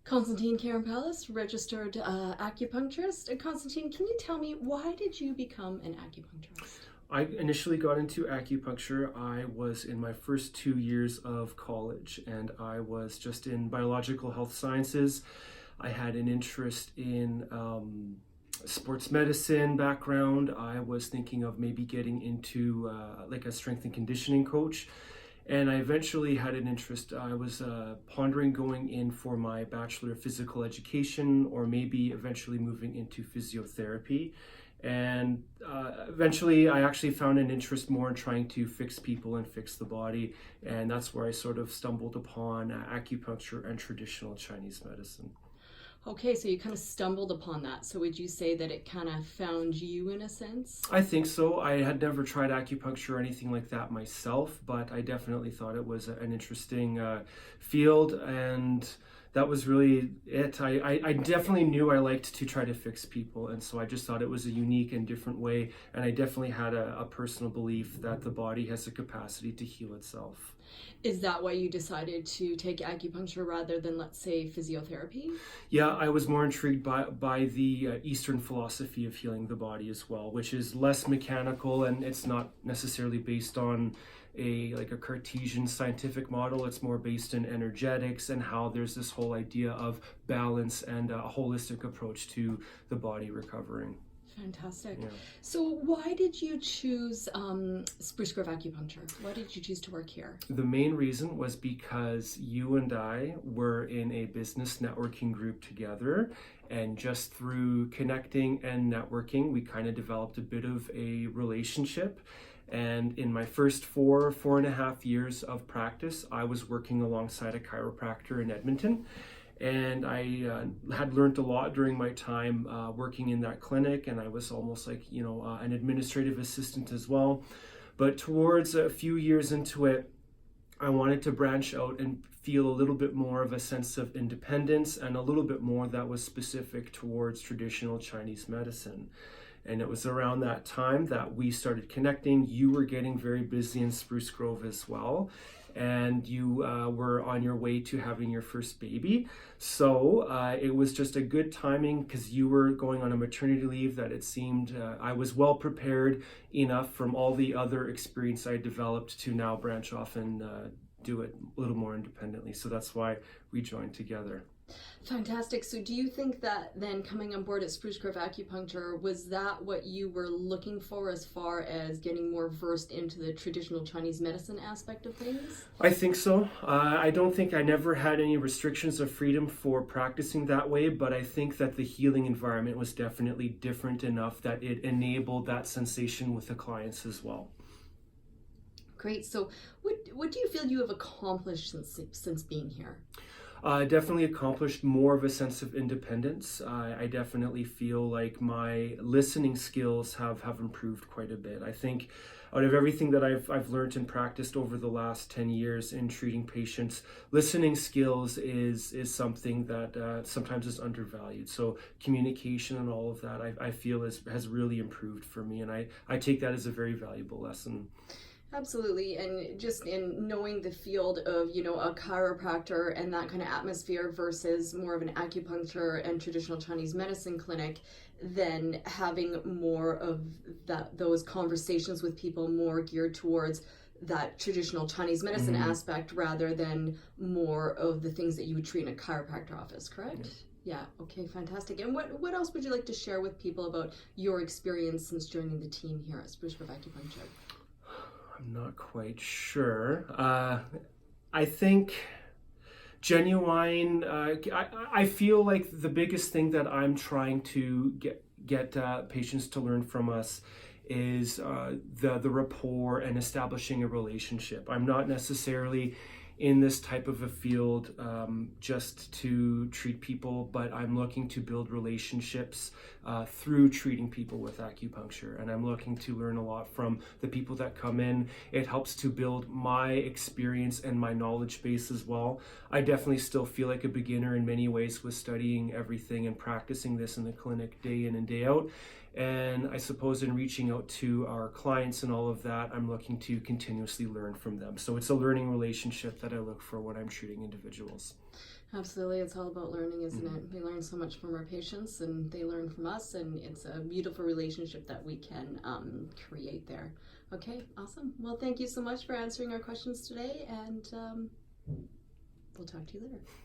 Constantine Karampelas, registered acupuncturist. Constantine, can you tell me, why did you become an acupuncturist? I initially got into acupuncture. I was in my first 2 years of college and I was just in biological health sciences. I had an interest in sports medicine background. I was thinking of maybe getting into like a strength and conditioning coach. And I eventually had an interest. I was pondering going in for my Bachelor of Physical Education or maybe eventually moving into physiotherapy. And eventually I actually found an interest more in trying to fix people and fix the body. And that's where I sort of stumbled upon acupuncture and traditional Chinese medicine. Okay, so you kind of stumbled upon that. So would you say that it kind of found you in a sense? I think so. I had never tried acupuncture or anything like that myself, but I definitely thought it was an interesting field, and that was really it. I definitely knew I liked to try to fix people, and so I just thought it was a unique and different way, and I definitely had a personal belief that the body has the capacity to heal itself. Is that why you decided to take acupuncture rather than, let's say, physiotherapy? Yeah, I was more intrigued by the Eastern philosophy of healing the body as well, which is less mechanical and it's not necessarily based on a Cartesian scientific model. It's more based in energetics and how there's this whole idea of balance and a holistic approach to the body recovering. Fantastic. Yeah. So why did you choose Spruce Acupuncture? Why did you choose to work here? The main reason was because you and I were in a business networking group together, and just through connecting and networking, we kind of developed a bit of a relationship. And in my first 4.5 years of practice, I was working alongside a chiropractor in Edmonton. And I had learned a lot during my time working in that clinic, and I was almost like, an administrative assistant as well. But towards a few years into it, I wanted to branch out and feel a little bit more of a sense of independence and a little bit more that was specific towards traditional Chinese medicine. And it was around that time that we started connecting. You were getting very busy in Spruce Grove as well, and you were on your way to having your first baby. So it was just a good timing because you were going on a maternity leave that it seemed I was well prepared enough from all the other experience I developed to now branch off and do it a little more independently. So that's why we joined together. Fantastic. So do you think that then coming on board at Spruce Grove Acupuncture, was that what you were looking for as far as getting more versed into the traditional Chinese medicine aspect of things? I think so. I don't think I never had any restrictions of freedom for practicing that way, but I think that the healing environment was definitely different enough that it enabled that sensation with the clients as well. Great. So what do you feel you have accomplished since being here? Definitely accomplished more of a sense of independence. I definitely feel like my listening skills have improved quite a bit. I think out of everything that I've learned and practiced over the last 10 years in treating patients, listening skills is something that sometimes is undervalued. So communication and all of that I feel has really improved for me, and I take that as a very valuable lesson. Absolutely. And just in knowing the field of, a chiropractor and that kind of atmosphere versus more of an acupuncture and traditional Chinese medicine clinic, then having more of those conversations with people more geared towards that traditional Chinese medicine aspect rather than more of the things that you would treat in a chiropractor office, correct? Yeah. Okay, fantastic. And what else would you like to share with people about your experience since joining the team here at Spruce Grove Acupuncture? I'm not quite sure. I think genuine. I feel like the biggest thing that I'm trying to get patients to learn from us is the rapport and establishing a relationship. I'm not necessarily in this type of a field just to treat people, but I'm looking to build relationships through treating people with acupuncture, and I'm looking to learn a lot from the people that come in. It helps to build my experience and my knowledge base as well. I definitely still feel like a beginner in many ways with studying everything and practicing this in the clinic day in and day out. And I suppose in reaching out to our clients and all of that, I'm looking to continuously learn from them. So it's a learning relationship that I look for when I'm treating individuals. Absolutely. It's all about learning, isn't it? We learn so much from our patients and they learn from us, and it's a beautiful relationship that we can create there. Okay, awesome. Well, thank you so much for answering our questions today, and we'll talk to you later.